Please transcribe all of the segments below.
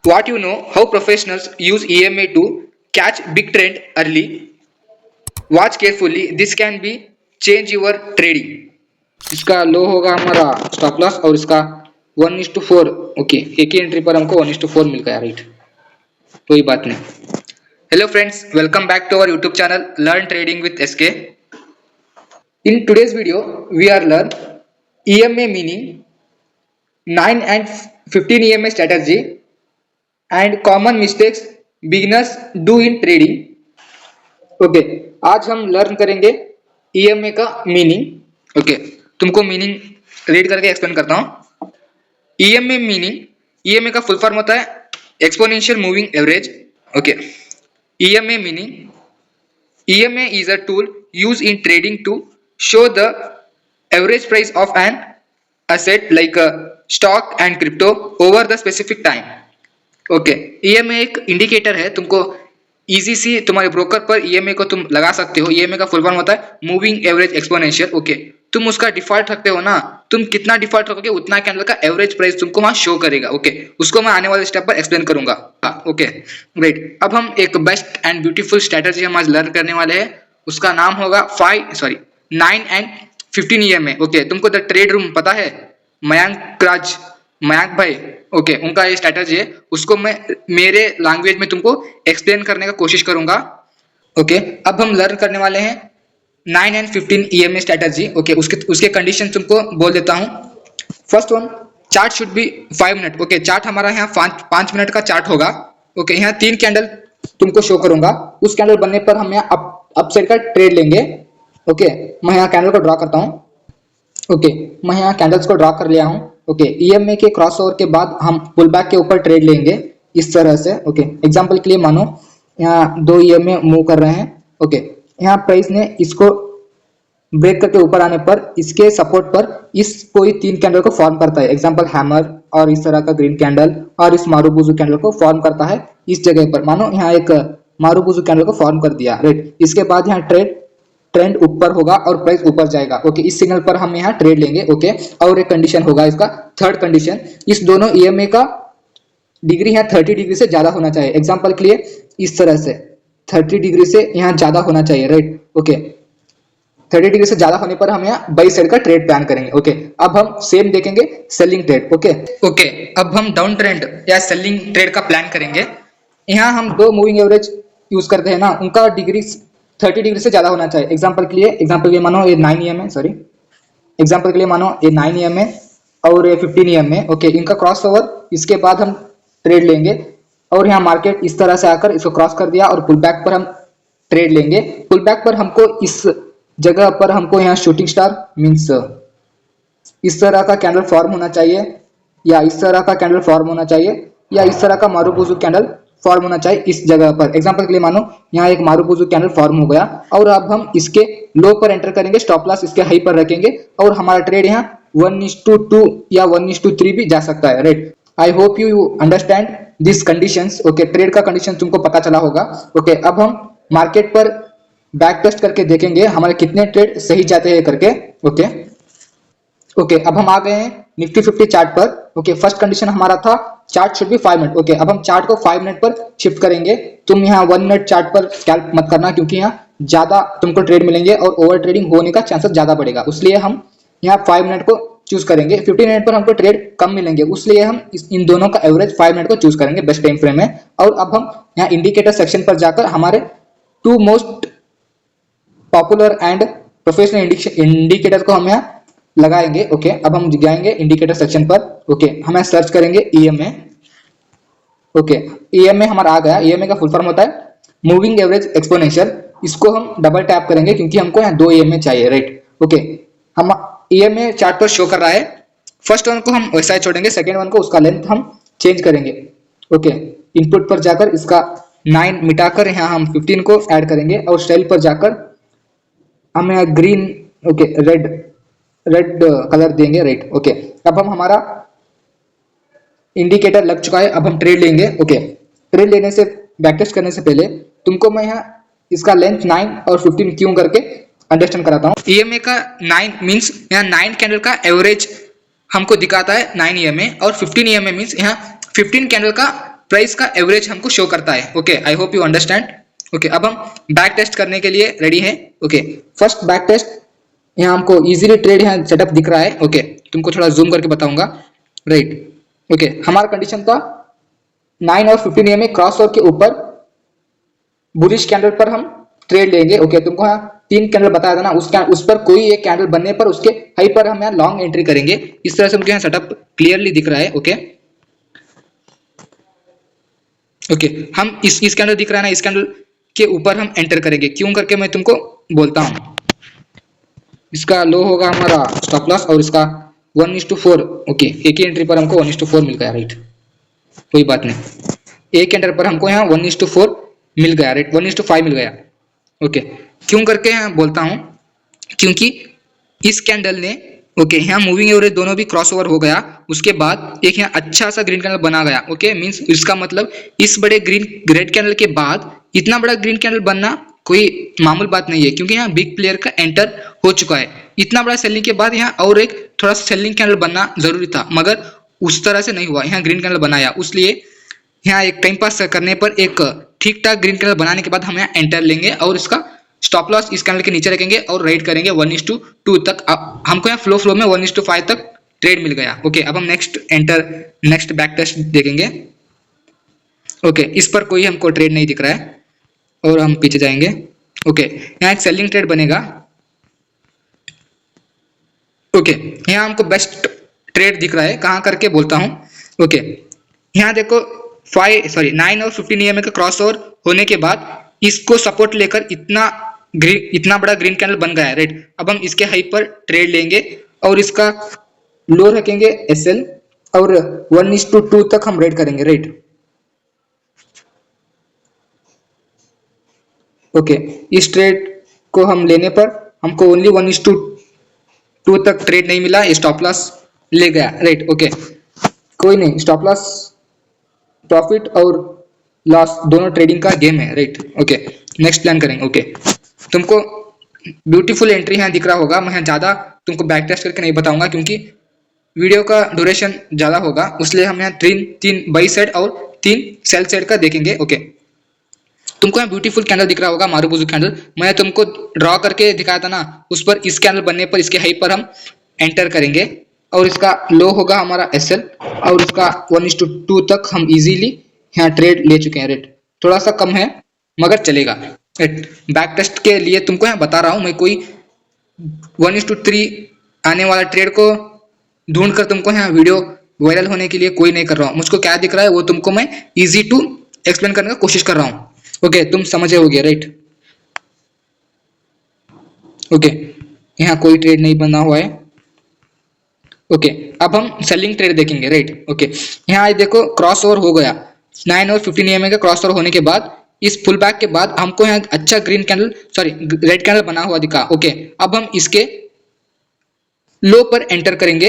What you know, how professionals use EMA to catch big trend early. Watch carefully. This can be change your trading. इसका लो होगा हमारा stop loss और इसका 1:4. Okay, एक ही entry पर हमको 1:4 मिल गया, राइट? कोई बात नहीं. Hello friends, welcome back to our YouTube channel Learn Trading with SK. In today's video, we are learn EMA meaning, 9 and 15 EMA strategy and common mistakes beginners do in trading. Okay, आज हम learn करेंगे EMA का meaning. Okay, तुमको meaning read करके explain करता हूँ. EMA meaning, EMA का full form होता है exponential moving average. Okay, EMA meaning, EMA is a tool used in trading to show the average price of an asset like a stock and crypto over the specific time. Okay, EMA एक indicator है. तुमको easy सी तुम्हारे broker पर EMA को तुम लगा सकते हो. EMA का फुल फॉर्म होता है मूविंग एवरेज एक्सपोनेंशियल. ओके, तुम उसका डिफॉल्ट रखते हो ना, तुम कितना डिफॉल्ट रखोगे उतना कैंडल का एवरेज प्राइस तुमको वहां शो करेगा. ओके, उसको मैं आने वाले स्टेप पर एक्सप्लेन करूंगा. Okay right. अब हम एक बेस्ट एंड ब्यूटीफुल स्ट्रेटजी हम आज लर्न करने वाले हैं. उसका नाम होगा 9 and 15 EMA. ओके, तुमको द ट्रेड रूम पता है, मयांक भाई. ओके, उनका ये स्ट्रेटजी है, उसको मैं मेरे लैंग्वेज में तुमको एक्सप्लेन करने का कोशिश करूंगा. ओके, अब हम लर्न करने वाले हैं 9 and 15 EMA स्ट्रेटजी. ओके, उसके कंडीशन तुमको बोल देता हूं. First one, chart should be 5 minute. Okay, chart हमारा यहाँ 5 मिनट का चार्ट होगा. ओके, यहाँ 3 कैंडल तुमको शो करूंगा. उस कैंडल बनने पर हम यहाँ अप साइड का ट्रेड लेंगे. ओके, मैं यहाँ कैंडल को ड्रॉ करता हूँ. ओके, मैं यहाँ कैंडल्स को ड्रॉ कर लिया हूँ. ओके, EMA के क्रॉस ओवर के बाद हम पुल बैक के ऊपर ट्रेड लेंगे इस तरह से. ओके, एग्जांपल के लिए मानो यहाँ 2 EMA मूव कर रहे हैं. ओके, यहाँ प्राइस ने इसको ब्रेक करके ऊपर आने पर इसके सपोर्ट पर इस कोई 3 कैंडल को फॉर्म करता है. एग्जांपल हैमर और इस तरह का ग्रीन कैंडल और इस मारुबुजु कैंडल को फॉर्म करता है इस जगह पर. मानो यहाँ एक मारुबुजु कैंडल को फॉर्म कर दिया, राइट? इसके बाद यहाँ ट्रेंड ऊपर होगा और प्राइस ऊपर जाएगा. ओके, इस सिग्नल पर हम यहाँ ट्रेड लेंगे. ओके, और एक कंडीशन होगा इसका, थर्ड कंडीशन, इस दोनों EMA का डिग्री यहाँ 30 डिग्री से ज्यादा होना चाहिए. एग्जांपल के लिए इस तरह से 30 डिग्री से यहाँ ज्यादा होना चाहिए, राइट? ओके, 30 डिग्री से ज्यादा होने पर हम यहाँ बाई साइड का ट्रेड प्लान करेंगे. ओके, अब हम सेम देखेंगे सेलिंग ट्रेड. ओके, अब हम डाउन ट्रेंड या सेलिंग ट्रेड का प्लान करेंगे. यहाँ हम 2 मूविंग एवरेज यूज करते हैं ना, उनका डिग्री 30 डिग्री से ज्यादा होना चाहिए. एग्जांपल के लिए मानो ये 9 EMA, सॉरी, एग्जांपल के लिए मानो ये 9 EMA और ये 15 EMA. ओके, इनका क्रॉस ओवर, इसके बाद हम ट्रेड लेंगे और यहाँ मार्केट इस तरह से आकर इसको क्रॉस कर दिया और पुल बैक पर हम ट्रेड लेंगे. पुल बैक पर हमको इस जगह पर हमको यहाँ शूटिंग स्टार मीन्स इस तरह का कैंडल फॉर्म होना चाहिए, या इस तरह का कैंडल फॉर्म होना चाहिए, या इस तरह का मारुबुजु कैंडल फॉर्म होना चाहिए इस जगह पर. एग्जांपल के लिए मानो यहाँ एक मारुबुजु कैंडल फॉर्म हो गया और अब हम इसके लो पर एंटर करेंगे, स्टॉप लॉस इसके हाई पर रखेंगे और हमारा ट्रेड यहाँ 1:2 या 1:3 भी जा सकता है, right? I hope you understand this conditions. Okay, trade का कंडीशन तुमको पता चला होगा. ओके, अब हम मार्केट पर बैक टेस्ट करके देखेंगे हमारे कितने ट्रेड सही जाते हैं करके. ओके, अब हम आ गए हैं निफ्टी 50 चार्ट पर. ओके, फर्स्ट कंडीशन हमारा था chart should be 5 minute. Okay, अब हम चार्ट को 5 मिनट पर शिफ्ट करेंगे. तुम यहाँ 1 मिनट चार्ट पर स्कैल्प मत करना, क्योंकि यहाँ ज्यादा तुमको ट्रेड मिलेंगे और ओवर ट्रेडिंग होने का चांसेस ज्यादा बढ़ेगा. इसलिए हम यहाँ 5 मिनट को चूज करेंगे. 15 मिनट पर हमको ट्रेड कम मिलेंगे, इसलिए हम इन दोनों का एवरेज 5 मिनट को चूज करेंगे बेस्ट टाइम फ्रेम में. और अब हम यहाँ इंडिकेटर सेक्शन पर जाकर हमारे 2 most popular and professional indicator को हम यहाँ लगाएंगे. ओके, अब हम जाएंगे इंडिकेटर सेक्शन पर. ओके, हम सर्च करेंगे EMA. ओके, EMA हमारा आ गया. EMA का फुल फॉर्म होता है मूविंग एवरेज एक्सपोनेंशियल. इसको हम डबल टैप करेंगे क्योंकि हमको यहाँ 2 EMA चाहिए, राइट? ओके, हम EMA चार्ट पर शो कर रहा है. फर्स्ट वन को हम वैसा ही छोड़ेंगे, सेकेंड वन को उसका लेंथ हम चेंज करेंगे. ओके, इनपुट पर जाकर इसका 9 मिटाकर यहाँ हम 15 को ऐड करेंगे और स्टाइल पर जाकर हम यहाँ ग्रीन, ओके, रेड कलर देंगे, राइट? ओके, अब हम हमारा इंडिकेटर लग चुका है. अब हम ट्रेड लेंगे. ओके, ट्रेड लेने से बैक टेस्ट करने से पहले तुमको मैं यहाँ इसका लेंथ 9 और 15 क्यों करके अंडरस्टैंड कराता हूँ. EMA का 9 मीन्स यहाँ 9 कैंडल का एवरेज हमको दिखाता है 9 EMA, और 15 EMA मीन्स यहाँ 15 कैंडल का प्राइस का एवरेज हमको शो करता है। Okay, I hope you understand. Okay, अब हम बैक टेस्ट करने के लिए रेडी हैं। ओके, फर्स्ट बैक टेस्ट, यहाँ हमको इजीली ट्रेड यहाँ सेटअप दिख रहा है। ओके, तुमको थोड़ा जूम करके बताऊंगा, राइट। ओके, हमारा कंडीशन था 9 और 15 EMA क्रॉस ओवर के ऊपर बुलिश कैंडल पर हम ट्रेड लेंगे। ओके, तुमको यहाँ 3 कैंडल बताया था ना, उस पर कोई एक कैंडल बनने पर उसके हाई पर हम यहाँ लॉन्ग एंट्री करेंगे। इस तरह से मुझे यहाँ सेटअप क्लियरली दिख रहा है। ओके ओके, हम इस कैंडल दिख रहा है ना, इस कैंडल के ऊपर हम एंटर करेंगे। क्यों करके मैं तुमको बोलता हूँ। इसका लो होगा हमारा स्टॉप लॉस और इसका 1:4। ओके, एक ही एंट्री पर हमको 1:4 मिल गया, राइट। कोई बात नहीं, एक कैंडल पर हमको यहाँ 1:4 मिल गया, राइट, 1:5 मिल गया। ओके, क्यों करके यहाँ बोलता हूँ, क्योंकि इस कैंडल ने ओके यहाँ मूविंग एवरेज दोनों भी क्रॉस ओवर हो गया, उसके बाद एक यहाँ अच्छा सा ग्रीन कैंडल बना गया। ओके, मींस इसका मतलब इस बड़े ग्रीन रेड कैंडल के बाद इतना बड़ा ग्रीन कैंडल बनना कोई मामूल बात नहीं है, क्योंकि यहाँ बिग प्लेयर का एंटर हो चुका है। इतना बड़ा सेलिंग के बाद यहाँ और एक थोड़ा सा सेलिंग कैंडल बनना जरूरी था, मगर उस तरह से नहीं हुआ। यहाँ ग्रीन कैंडल बनाया, इसलिए यहाँ एक टाइम पास करने पर एक ठीक ठाक ग्रीन कैंडल बनाने के बाद हम यहाँ एंटर लेंगे और इसका स्टॉप लॉस इस कैंडल के नीचे रखेंगे और राइट करेंगे 1:2 तक। अब हमको यहाँ फ्लो में 1:5 तक ट्रेड मिल गया। ओके, अब हम नेक्स्ट बैक टेस्ट देखेंगे। ओके, इस पर कोई हमको ट्रेड नहीं दिख रहा है और हम पीछे जाएंगे। ओके, यहाँ एक सेलिंग ट्रेड बनेगा। ओके, यहाँ हमको बेस्ट ट्रेड दिख रहा है, कहाँ करके बोलता हूँ। ओके, यहाँ देखो 9 और 15 EMA का क्रॉस ओवर होने के बाद इसको सपोर्ट लेकर इतना बड़ा ग्रीन कैंडल बन गया है, राइट। अब हम इसके हाई पर ट्रेड लेंगे और इसका लो रखेंगे SL और 1:2 तक हम रेड करेंगे, राइट। ओके, इस ट्रेड को हम लेने पर हमको ओनली 1:2 तक ट्रेड नहीं मिला, स्टॉप लॉस ले गया, राइट। ओके, कोई नहीं, स्टॉप लॉस प्रॉफिट और लॉस दोनों ट्रेडिंग का गेम है, राइट। ओके, नेक्स्ट प्लान करेंगे। ओके, तुमको ब्यूटीफुल एंट्री यहाँ दिख रहा होगा। मैं यहाँ ज़्यादा तुमको बैक टेस्ट करके नहीं बताऊंगा, क्योंकि वीडियो का ड्यूरेशन ज़्यादा होगा, इसलिए हम यहाँ तीन बाई साइड और 3 सेल साइड का देखेंगे। ओके, तुमको यहाँ ब्यूटीफुल कैंडल दिख रहा होगा, मारुबुजु कैंडल। मैं तुमको ड्रॉ करके दिखाया था ना, उस पर इस कैंडल बनने पर इसके हाई पर हम एंटर करेंगे और इसका लो होगा हमारा SL और इसका 1:2 तक हम इजीली यहाँ ट्रेड ले चुके हैं, रेट थोड़ा सा कम है मगर चलेगा। बैक टेस्ट के लिए तुमको यहाँ बता रहा हूँ, मैं कोई 1:3 आने वाला ट्रेड को ढूंढ कर तुमको यहाँ वीडियो वायरल होने के लिए कोई नहीं कर रहा हूँ। मुझको क्या दिख रहा है वो तुमको मैं इजी टू एक्सप्लेन करने का कोशिश कर रहा हूँ। ओके, तुम समझे होगे, राइट। ओके, यहाँ कोई ट्रेड नहीं बना हुआ है। ओके, अब हम सेलिंग ट्रेड देखेंगे, राइट। ओके, यहाँ देखो क्रॉस ओवर हो गया 9 और 15 EMA का क्रॉस ओवर होने के बाद इस पुल बैक के बाद हमको यहाँ अच्छा रेड कैंडल बना हुआ दिखा। ओके, अब हम इसके लो पर एंटर करेंगे,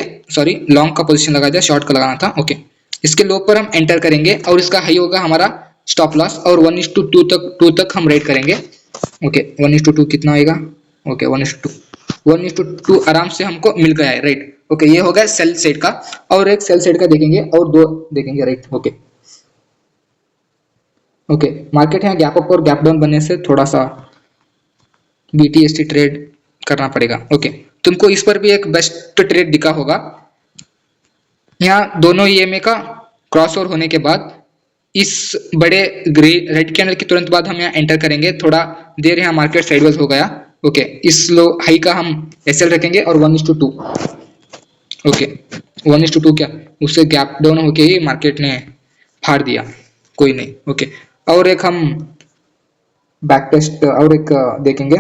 लॉन्ग का पोजीशन लगा दिया, शॉर्ट का लगाना था। ओके, इसके लो पर हम एंटर करेंगे और इसका हाई होगा हमारा स्टॉप लॉस और 1:2 तक हम रेड करेंगे। ओके, 1:2 कितना आएगा? ओके, 1:2 आराम से हमको मिल गया है, राइट। ओके, ये हो गया सेल साइड का, और एक सेल साइड का देखेंगे और 2 देखेंगे, राइट। ओके ओके, मार्केट यहाँ गैप अप और गैप डाउन बनने से थोड़ा सा BTST ट्रेड करना पड़ेगा। ओके, तुमको इस पर भी एक बेस्ट ट्रेड दिखा होगा। यहाँ दोनों EMA का क्रॉस ओवर होने के बाद इस बड़े रेड कैंडल के तुरंत बाद हम यहाँ एंटर करेंगे। थोड़ा देर यहाँ मार्केट साइडवेज हो गया। ओके, इस लो हाई का हम SL रखेंगे और 1:2। ओके, 1:2 क्या, उससे गैप डाउन होके ही मार्केट ने फाड़ दिया, कोई नहीं। ओके, और एक हम बैक टेस्ट और एक देखेंगे।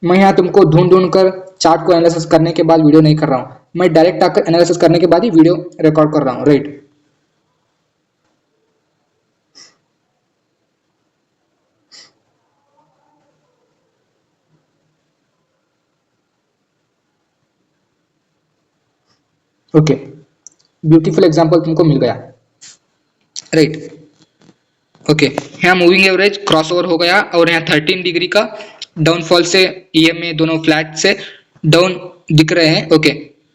मैं यहाँ तुमको ढूंढ कर चार्ट को एनालिसिस करने के बाद वीडियो नहीं कर रहा हूँ, मैं डायरेक्ट आकर एनालिसिस करने के बाद ही वीडियो रिकॉर्ड कर रहा हूँ, राइट। ओके, ब्यूटीफुल एग्जांपल तुमको मिल गया, राइट। ओके, यहाँ मूविंग एवरेज क्रॉस ओवर हो गया और यहाँ 13 डिग्री का डाउनफॉल से EMA दोनों फ्लैट से डाउन दिख रहे हैं। ओके,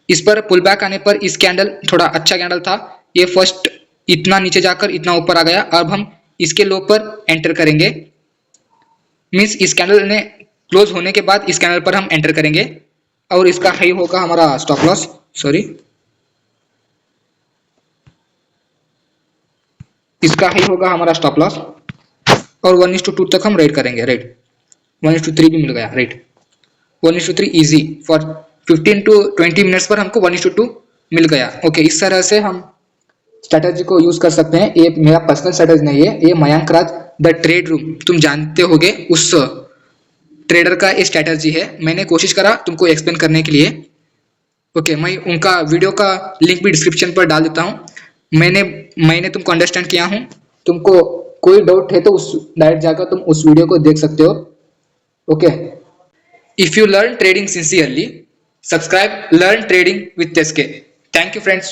इस पर पुल बैक आने पर इस कैंडल थोड़ा अच्छा कैंडल था, ये फर्स्ट इतना नीचे जाकर इतना ऊपर आ गया। अब हम इसके लो पर एंटर करेंगे, मीन्स इस कैंडल ने क्लोज होने के बाद इस कैंडल पर हम एंटर करेंगे और इसका हाई होगा हमारा स्टॉप लॉस, सॉरी इसका हाई होगा हमारा स्टॉप लॉस और 1:2 तक हम रेड करेंगे, राइट 1:3 भी मिल गया, right 1:3 easy for 15 to 20 minutes पर हमको 1:2 मिल गया। ओके, इस तरह से हम स्ट्रेटजी को यूज कर सकते हैं। ये मेरा पर्सनल स्ट्रेटजी नहीं है, ये मयंक राज द ट्रेड रूम, तुम जानते होगे उस ट्रेडर का ये स्ट्रेटजी है। मैंने कोशिश करा तुमको एक्सप्लेन करने के लिए। ओके, मैं उनका वीडियो का लिंक भी डिस्क्रिप्शन पर डाल देता हूँ। मैंने तुमको अंडरस्टैंड किया हूँ, तुमको कोई डाउट है तो उस डायरेक्ट जाकर तुम उस वीडियो को देख सकते हो। Okay, if you learn trading sincerely, subscribe Learn Trading with SK. Thank you friends.